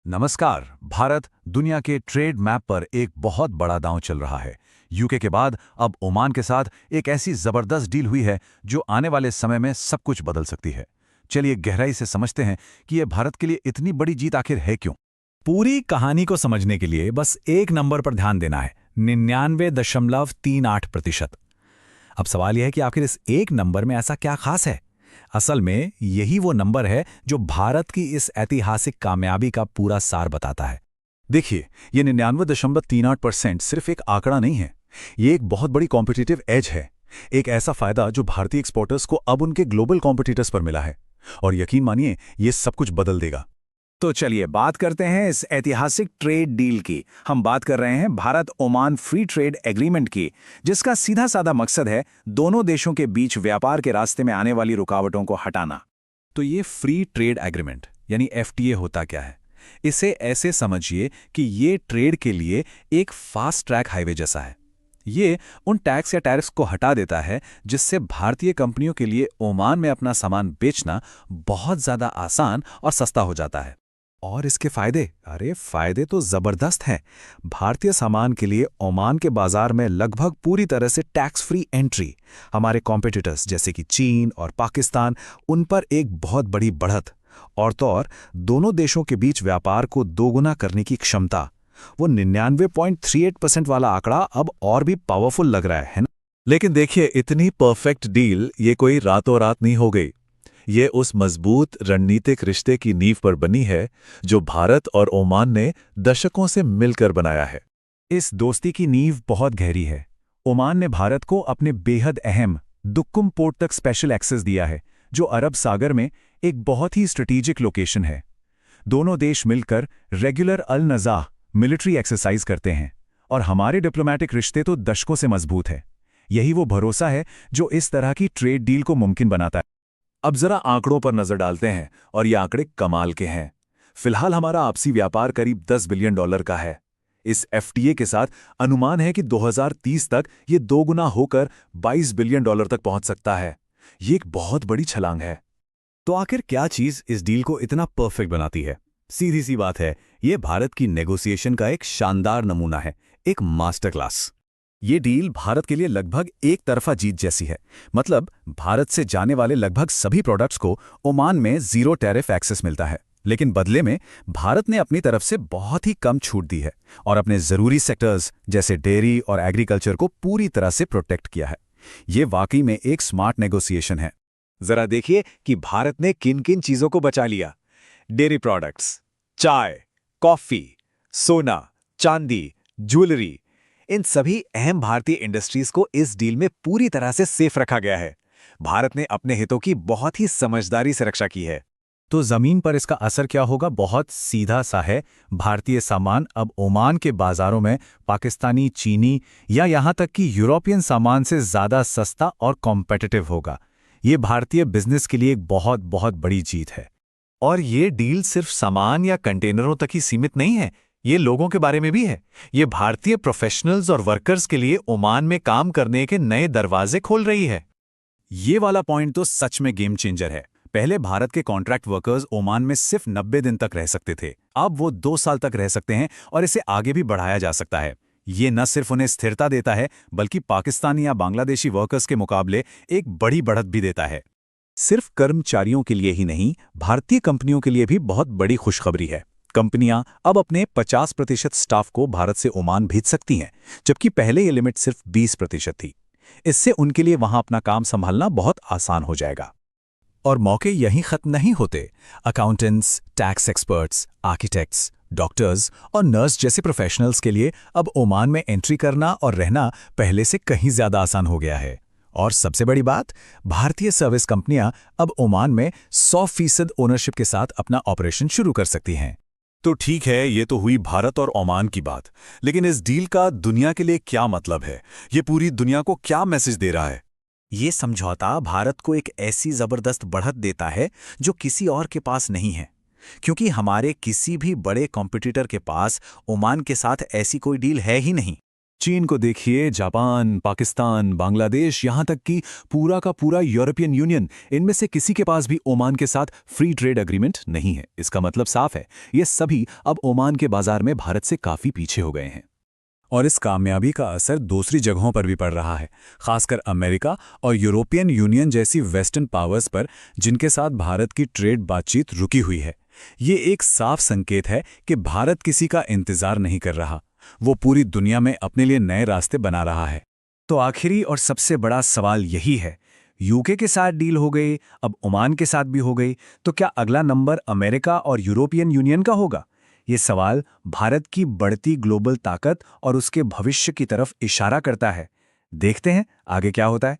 नमस्कार। भारत दुनिया के ट्रेड मैप पर एक बहुत बड़ा दांव चल रहा है। यूके के बाद अब ओमान के साथ एक ऐसी जबरदस्त डील हुई है जो आने वाले समय में सब कुछ बदल सकती है। चलिए गहराई से समझते हैं कि यह भारत के लिए इतनी बड़ी जीत आखिर है क्यों। पूरी कहानी को समझने के लिए बस एक नंबर पर ध्यान देना है, 99.38%। अब सवाल यह है कि आखिर इस एक नंबर में ऐसा क्या खास है। असल में यही वो नंबर है जो भारत की इस ऐतिहासिक कामयाबी का पूरा सार बताता है। देखिए, ये 99.38% सिर्फ एक आंकड़ा नहीं है। ये एक बहुत बड़ी कॉम्पिटिटिव एज है। एक ऐसा फायदा जो भारतीय एक्सपोर्टर्स को अब उनके ग्लोबल कॉम्पिटिटर्स पर मिला है। और यकीन मानिए, ये सब कुछ बदल देगा। तो चलिए बात करते हैं इस ऐतिहासिक ट्रेड डील की। हम बात कर रहे हैं Bharat Oman free trade agreement की, जिसका सीधा साधा मकसद है दोनों देशों के बीच व्यापार के रास्ते में आने वाली रुकावटों को हटाना। तो ये फ्री ट्रेड एग्रीमेंट यानी एफटीए होता क्या है? इसे ऐसे समझिए कि ये ट्रेड के लिए एक फास्ट ट्रैक हाईवे जैसा है। ये उन टैक्स या टैरिफ्स को हटा देता है जिससे भारतीय कंपनियों के लिए ओमान में अपना सामान बेचना बहुत ज्यादा आसान और सस्ता हो जाता है। और इसके फायदे तो जबरदस्त हैं। भारतीय सामान के लिए ओमान के बाजार में लगभग पूरी तरह से टैक्स फ्री एंट्री, हमारे कॉम्पिटिटर्स जैसे कि चीन और पाकिस्तान, उन पर एक बहुत बड़ी बढ़त, और तो और दोनों देशों के बीच व्यापार को दोगुना करने की क्षमता। वो 99.38% वाला आंकड़ा अब और भी पावरफुल लग रहा है ना? लेकिन देखिए, इतनी परफेक्ट डील ये कोई रातों रात नहीं हो गई। ये उस मजबूत रणनीतिक रिश्ते की नींव पर बनी है जो भारत और ओमान ने दशकों से मिलकर बनाया है। इस दोस्ती की नींव बहुत गहरी है। ओमान ने भारत को अपने बेहद अहम दुक्कुम पोर्ट तक स्पेशल एक्सेस दिया है, जो अरब सागर में एक बहुत ही स्ट्रेटेजिक लोकेशन है। दोनों देश मिलकर रेगुलर अल नज़ाह मिलिट्री एक्सरसाइज करते हैं, और हमारे डिप्लोमैटिक रिश्ते तो दशकों से मजबूत है। यही वो भरोसा है जो इस तरह की ट्रेड डील को मुमकिन बनाता है। अब जरा आंकड़ों पर नजर डालते हैं, और ये आंकड़े कमाल के हैं। फिलहाल हमारा आपसी व्यापार करीब $10 बिलियन का है। इस एफटीए के साथ अनुमान है कि 2030 तक ये दोगुना होकर $22 बिलियन तक पहुंच सकता है। ये एक बहुत बड़ी छलांग है। तो आखिर क्या चीज इस डील को इतना परफेक्ट बनाती है? सीधी सी बात है, ये भारत की नेगोशिएशन का एक शानदार नमूना है, एक मास्टर क्लास। ये डील भारत के लिए लगभग एक तरफा जीत जैसी है। मतलब भारत से जाने वाले लगभग सभी प्रोडक्ट्स को ओमान में जीरो टैरिफ एक्सेस मिलता है, लेकिन बदले में भारत ने अपनी तरफ से बहुत ही कम छूट दी है और अपने जरूरी सेक्टर्स जैसे डेयरी और एग्रीकल्चर को पूरी तरह से प्रोटेक्ट किया है। ये वाकई में एक स्मार्ट नेगोशिएशन है। जरा देखिए कि भारत ने किन किन चीजों को बचा लिया। डेयरी प्रोडक्ट्स, चाय, कॉफी, सोना, चांदी, ज्वेलरी, इन सभी अहम भारतीय इंडस्ट्रीज को इस डील में पूरी तरह से सेफ रखा गया है। भारत ने अपने हितों की बहुत ही समझदारी से रक्षा की है। तो जमीन पर इसका असर क्या होगा? बहुत सीधा सा है। भारतीय सामान अब ओमान के बाजारों में पाकिस्तानी, चीनी या यहां तक कि यूरोपियन सामान से ज्यादा सस्ता और कॉम्पिटिटिव होगा। ये भारतीय बिजनेस के लिए एक बहुत बहुत बड़ी जीत है। और ये डील सिर्फ सामान या कंटेनरों तक ही सीमित नहीं है, ये लोगों के बारे में भी है। ये भारतीय प्रोफेशनल्स और वर्कर्स के लिए ओमान में काम करने के नए दरवाजे खोल रही है। ये वाला पॉइंट तो सच में गेम चेंजर है। पहले भारत के कॉन्ट्रैक्ट वर्कर्स ओमान में सिर्फ 90 दिन तक रह सकते थे। अब वो 2 साल तक रह सकते हैं, और इसे आगे भी बढ़ाया जा सकता है। ये न सिर्फ उन्हें स्थिरता देता है, बल्कि पाकिस्तानी या बांग्लादेशी वर्कर्स के मुकाबले एक बड़ी बढ़त भी देता है। सिर्फ कर्मचारियों के लिए ही नहीं, भारतीय कंपनियों के लिए भी बहुत बड़ी खुशखबरी है। कंपनियां अब अपने 50% स्टाफ को भारत से ओमान भेज सकती हैं, जबकि पहले ये लिमिट सिर्फ 20% थी। इससे उनके लिए वहां अपना काम संभालना बहुत आसान हो जाएगा। और मौके यहीं खत्म नहीं होते। Accountants, tax experts, architects, doctors और नर्स जैसे प्रोफेशनल्स के लिए अब ओमान में एंट्री करना और रहना पहले से कहीं ज्यादा आसान हो गया है। और सबसे बड़ी बात, भारतीय सर्विस कंपनियां अब ओमान में 100% ओनरशिप के साथ अपना ऑपरेशन शुरू कर सकती हैं। तो ठीक है, ये तो हुई भारत और ओमान की बात, लेकिन इस डील का दुनिया के लिए क्या मतलब है? ये पूरी दुनिया को क्या मैसेज दे रहा है? ये समझौता भारत को एक ऐसी जबरदस्त बढ़त देता है जो किसी और के पास नहीं है, क्योंकि हमारे किसी भी बड़े कॉम्पिटिटर के पास ओमान के साथ ऐसी कोई डील है ही नहीं। चीन को देखिए, जापान, पाकिस्तान, बांग्लादेश, यहाँ तक कि पूरा का पूरा यूरोपियन यूनियन, इनमें से किसी के पास भी ओमान के साथ फ्री ट्रेड एग्रीमेंट नहीं है। इसका मतलब साफ है, ये सभी अब ओमान के बाजार में भारत से काफी पीछे हो गए हैं। और इस कामयाबी का असर दूसरी जगहों पर भी पड़ रहा है, खासकर अमेरिका और यूरोपियन यूनियन जैसी वेस्टर्न पावर्स पर, जिनके साथ भारत की ट्रेड बातचीत रुकी हुई है। ये एक साफ संकेत है कि भारत किसी का इंतजार नहीं कर रहा, वो पूरी दुनिया में अपने लिए नए रास्ते बना रहा है। तो आखिरी और सबसे बड़ा सवाल यही है, यूके के साथ डील हो गई, अब ओमान के साथ भी हो गई, तो क्या अगला नंबर अमेरिका और यूरोपियन यूनियन का होगा? ये सवाल भारत की बढ़ती ग्लोबल ताकत और उसके भविष्य की तरफ इशारा करता है। देखते हैं आगे क्या होता है।